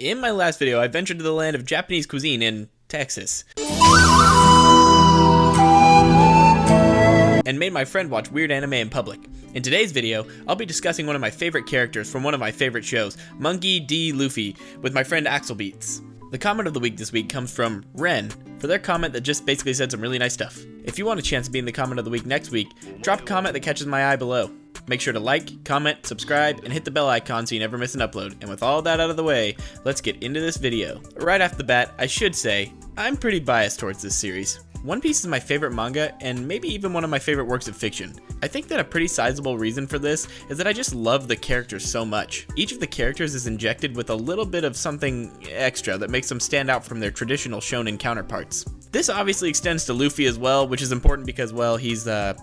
In my last video, I ventured to the land of Japanese cuisine in Texas and made my friend watch weird anime in public. In today's video, I'll be discussing one of my favorite characters from one of my favorite shows, Monkey D. Luffy, with my friend Axelbeats. The comment of the week this week comes from Ren, for their comment that just basically said some really nice stuff. If you want a chance to be in the comment of the week next week, drop a comment that catches my eye below. Make sure to like, comment, subscribe, and hit the bell icon so you never miss an upload. And with all that out of the way, let's get into this video. Right off the bat, I should say, I'm pretty biased towards this series. One Piece is my favorite manga, and maybe even one of my favorite works of fiction. I think that a pretty sizable reason for this is that I just love the characters so much. Each of the characters is injected with a little bit of something extra that makes them stand out from their traditional shonen counterparts. This obviously extends to Luffy as well, which is important because, well, he's, the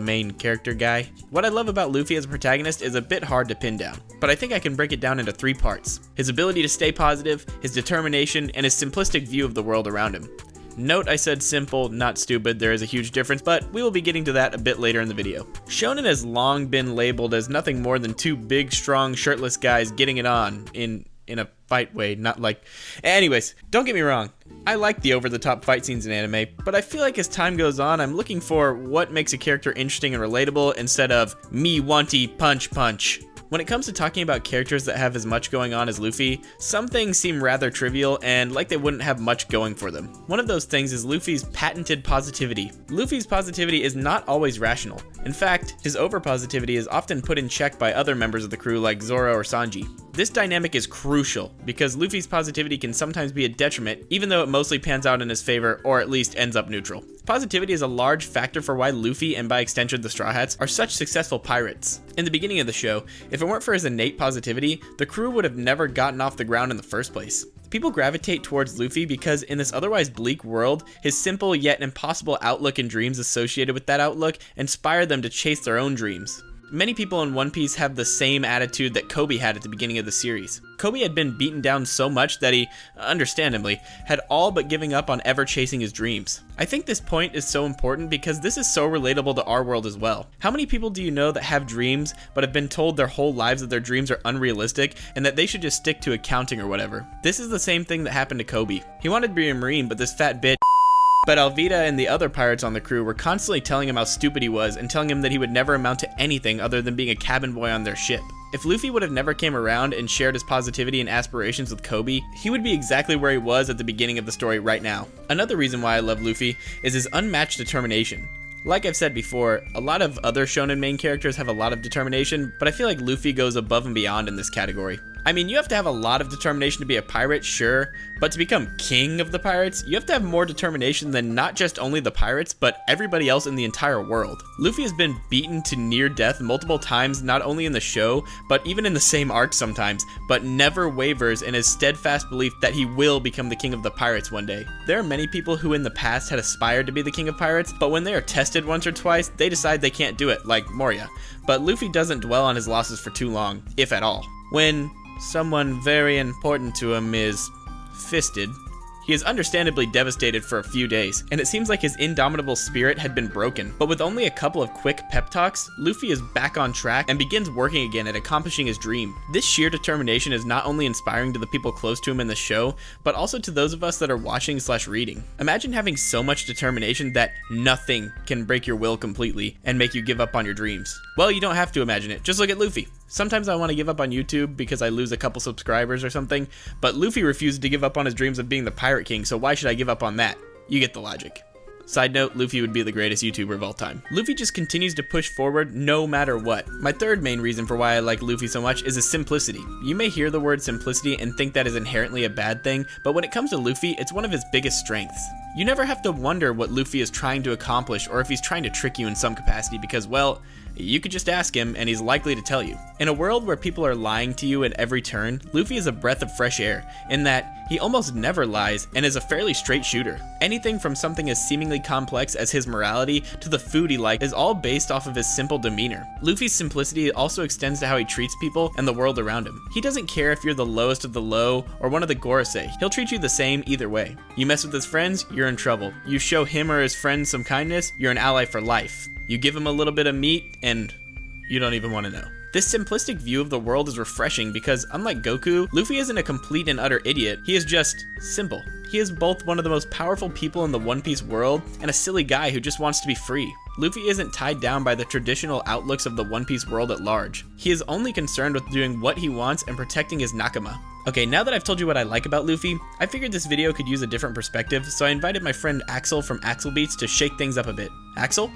main character guy. What I love about Luffy as a protagonist is a bit hard to pin down, but I think I can break it down into 3 parts. His ability to stay positive, his determination, and his simplistic view of the world around him. Note I said simple, not stupid. There is a huge difference, but we will be getting to that a bit later in the video. Shonen has long been labeled as nothing more than 2 big, strong, shirtless guys getting it on in a fight way, not like... Anyways, don't get me wrong. I like the over-the-top fight scenes in anime, but I feel like as time goes on, I'm looking for what makes a character interesting and relatable instead of me wanty punch punch. When it comes to talking about characters that have as much going on as Luffy, some things seem rather trivial and like they wouldn't have much going for them. One of those things is Luffy's patented positivity. Luffy's positivity is not always rational. In fact, his over-positivity is often put in check by other members of the crew like Zoro or Sanji. This dynamic is crucial because Luffy's positivity can sometimes be a detriment, even though it mostly pans out in his favor or at least ends up neutral. Positivity is a large factor for why Luffy, and by extension the Straw Hats, are such successful pirates. In the beginning of the show, if it weren't for his innate positivity, the crew would have never gotten off the ground in the first place. People gravitate towards Luffy because in this otherwise bleak world, his simple yet impossible outlook and dreams associated with that outlook inspire them to chase their own dreams. Many people in One Piece have the same attitude that Kobe had at the beginning of the series. Kobe had been beaten down so much that he, understandably, had all but giving up on ever chasing his dreams. I think this point is so important because this is so relatable to our world as well. How many people do you know that have dreams but have been told their whole lives that their dreams are unrealistic and that they should just stick to accounting or whatever? This is the same thing that happened to Kobe. He wanted to be a Marine, but this fat bitch But Alvida and the other pirates on the crew were constantly telling him how stupid he was and telling him that he would never amount to anything other than being a cabin boy on their ship. If Luffy would have never came around and shared his positivity and aspirations with Kobe, he would be exactly where he was at the beginning of the story right now. Another reason why I love Luffy is his unmatched determination. Like I've said before, a lot of other shonen main characters have a lot of determination, but I feel like Luffy goes above and beyond in this category. I mean, you have to have a lot of determination to be a pirate, sure, but to become king of the pirates, you have to have more determination than not just only the pirates, but everybody else in the entire world. Luffy has been beaten to near death multiple times, not only in the show, but even in the same arc sometimes, but never wavers in his steadfast belief that he will become the king of the pirates one day. There are many people who in the past had aspired to be the king of pirates, but when they are tested once or twice, they decide they can't do it, like Moria. But Luffy doesn't dwell on his losses for too long, if at all. When someone very important to him is fisted, he is understandably devastated for a few days, and it seems like his indomitable spirit had been broken. But with only a couple of quick pep talks, Luffy is back on track and begins working again at accomplishing his dream. This sheer determination is not only inspiring to the people close to him in the show, but also to those of us that are watching/reading. Imagine having so much determination that nothing can break your will completely and make you give up on your dreams. Well, you don't have to imagine it, just look at Luffy. Sometimes I want to give up on YouTube because I lose a couple subscribers or something, but Luffy refused to give up on his dreams of being the Pirate King, so why should I give up on that? You get the logic. Side note, Luffy would be the greatest YouTuber of all time. Luffy just continues to push forward no matter what. My third main reason for why I like Luffy so much is his simplicity. You may hear the word simplicity and think that is inherently a bad thing, but when it comes to Luffy, it's one of his biggest strengths. You never have to wonder what Luffy is trying to accomplish or if he's trying to trick you in some capacity because, well, you could just ask him and he's likely to tell you. In a world where people are lying to you at every turn, Luffy is a breath of fresh air in that he almost never lies and is a fairly straight shooter. Anything from something as seemingly complex as his morality to the food he likes is all based off of his simple demeanor. Luffy's simplicity also extends to how he treats people and the world around him. He doesn't care if you're the lowest of the low or one of the Gorosei. He'll treat you the same either way. You mess with his friends, you're in trouble. You show him or his friends some kindness, you're an ally for life. You give him a little bit of meat and you don't even want to know. This simplistic view of the world is refreshing because, unlike Goku, Luffy isn't a complete and utter idiot, he is just simple. He is both one of the most powerful people in the One Piece world and a silly guy who just wants to be free. Luffy isn't tied down by the traditional outlooks of the One Piece world at large. He is only concerned with doing what he wants and protecting his nakama. Okay, now that I've told you what I like about Luffy, I figured this video could use a different perspective, so I invited my friend Axel from Axelbeats to shake things up a bit. Axel?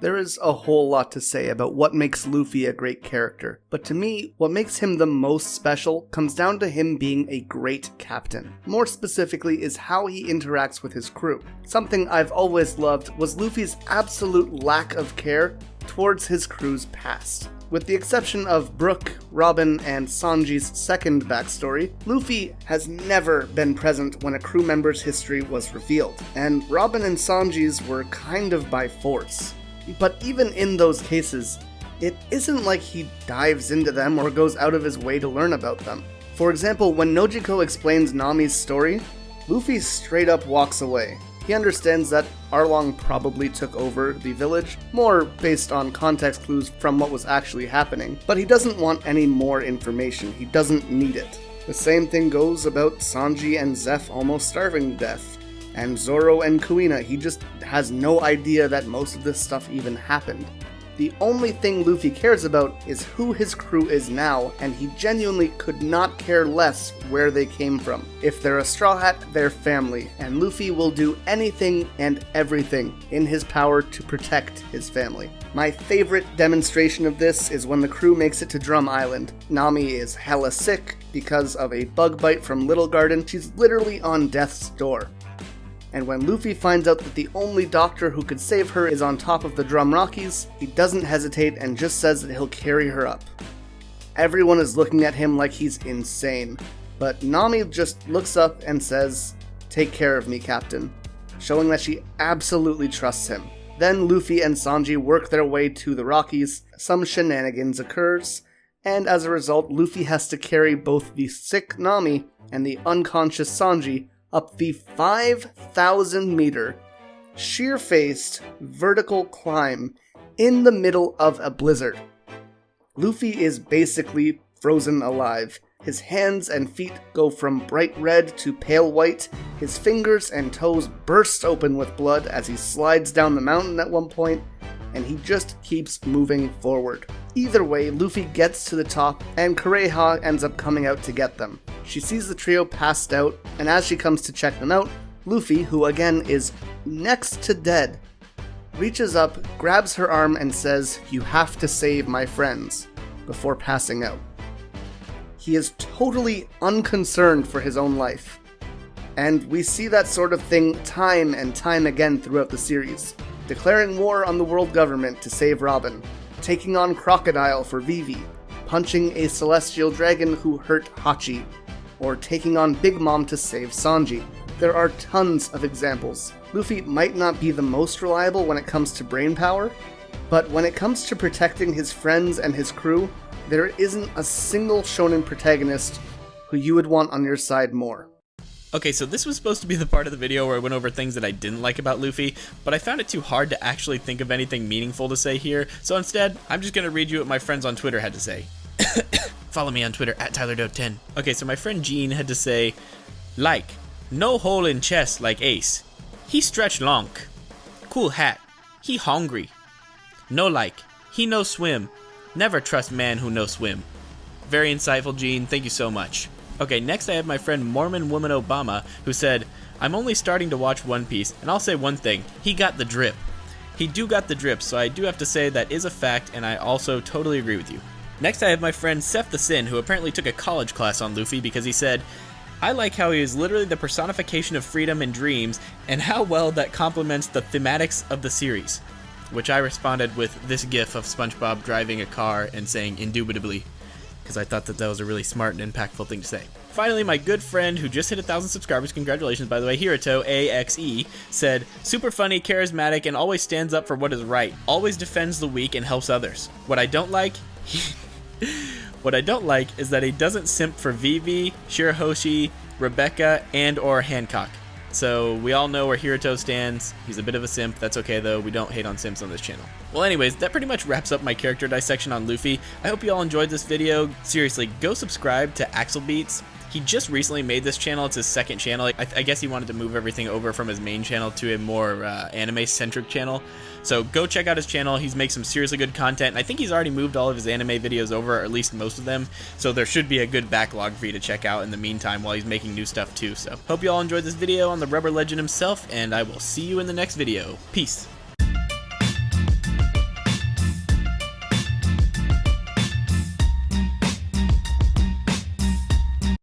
There is a whole lot to say about what makes Luffy a great character, but to me, what makes him the most special comes down to him being a great captain. More specifically is how he interacts with his crew. Something I've always loved was Luffy's absolute lack of care towards his crew's past. With the exception of Brook, Robin, and Sanji's second backstory, Luffy has never been present when a crew member's history was revealed, and Robin and Sanji's were kind of by force. But even in those cases, it isn't like he dives into them or goes out of his way to learn about them. For example, when Nojiko explains Nami's story, Luffy straight up walks away. He understands that Arlong probably took over the village, more based on context clues from what was actually happening, but he doesn't want any more information, he doesn't need it. The same thing goes about Sanji and Zeph almost starving to death. And Zoro and Kuina, he just has no idea that most of this stuff even happened. The only thing Luffy cares about is who his crew is now, and he genuinely could not care less where they came from. If they're a Straw Hat, they're family, and Luffy will do anything and everything in his power to protect his family. My favorite demonstration of this is when the crew makes it to Drum Island. Nami is hella sick because of a bug bite from Little Garden. She's literally on death's door. And when Luffy finds out that the only doctor who could save her is on top of the Drum Rockies, he doesn't hesitate and just says that he'll carry her up. Everyone is looking at him like he's insane, but Nami just looks up and says, "Take care of me, Captain," showing that she absolutely trusts him. Then Luffy and Sanji work their way to the Rockies, some shenanigans occurs, and as a result, Luffy has to carry both the sick Nami and the unconscious Sanji up the 5,000 meter, sheer-faced, vertical climb in the middle of a blizzard. Luffy is basically frozen alive. His hands and feet go from bright red to pale white, his fingers and toes burst open with blood as he slides down the mountain at one point, and he just keeps moving forward. Either way, Luffy gets to the top, and Kureha ends up coming out to get them. She sees the trio passed out, and as she comes to check them out, Luffy, who again is next to dead, reaches up, grabs her arm, and says, "You have to save my friends," before passing out. He is totally unconcerned for his own life. And we see that sort of thing time and time again throughout the series. Declaring war on the world government to save Robin, taking on Crocodile for Vivi, punching a celestial dragon who hurt Hachi, or taking on Big Mom to save Sanji. There are tons of examples. Luffy might not be the most reliable when it comes to brain power, but when it comes to protecting his friends and his crew, there isn't a single shonen protagonist who you would want on your side more. Okay, so this was supposed to be the part of the video where I went over things that I didn't like about Luffy, but I found it too hard to actually think of anything meaningful to say here, so instead, I'm just gonna read you what my friends on Twitter had to say. Follow me on Twitter at TylerDoe10. Okay, so my friend Gene had to say, like, no hole in chest like Ace. He stretch long. Cool hat. He hungry. No like. He no swim. Never trust man who no swim. Very insightful, Gene. Thank you so much. Okay, next I have my friend Mormon Woman Obama, who said, I'm only starting to watch One Piece, and I'll say one thing. He got the drip. He do got the drip, so I do have to say that is a fact, and I also totally agree with you. Next I have my friend Seth the Sin, who apparently took a college class on Luffy because he said, I like how he is literally the personification of freedom and dreams, and how well that complements the thematics of the series. Which I responded with this gif of SpongeBob driving a car and saying indubitably, because I thought that that was a really smart and impactful thing to say. Finally, my good friend who just hit 1,000 subscribers, congratulations by the way, Hiroto AXE, said, super funny, charismatic, and always stands up for what is right. Always defends the weak and helps others. What I don't like is that he doesn't simp for Vivi, Shirahoshi, Rebecca, and or Hancock. So we all know where Hiruto stands. He's a bit of a simp. That's okay though. We don't hate on simps on this channel. Well, anyways, that pretty much wraps up my character dissection on Luffy. I hope you all enjoyed this video. Seriously, go subscribe to Axelbeats. He just recently made this channel. It's his second channel. I guess he wanted to move everything over from his main channel to a more anime-centric channel. So go check out his channel. He's made some seriously good content. And I think he's already moved all of his anime videos over, or at least most of them. So there should be a good backlog for you to check out in the meantime while he's making new stuff too. So hope you all enjoyed this video on the Rubber Legend himself, and I will see you in the next video. Peace.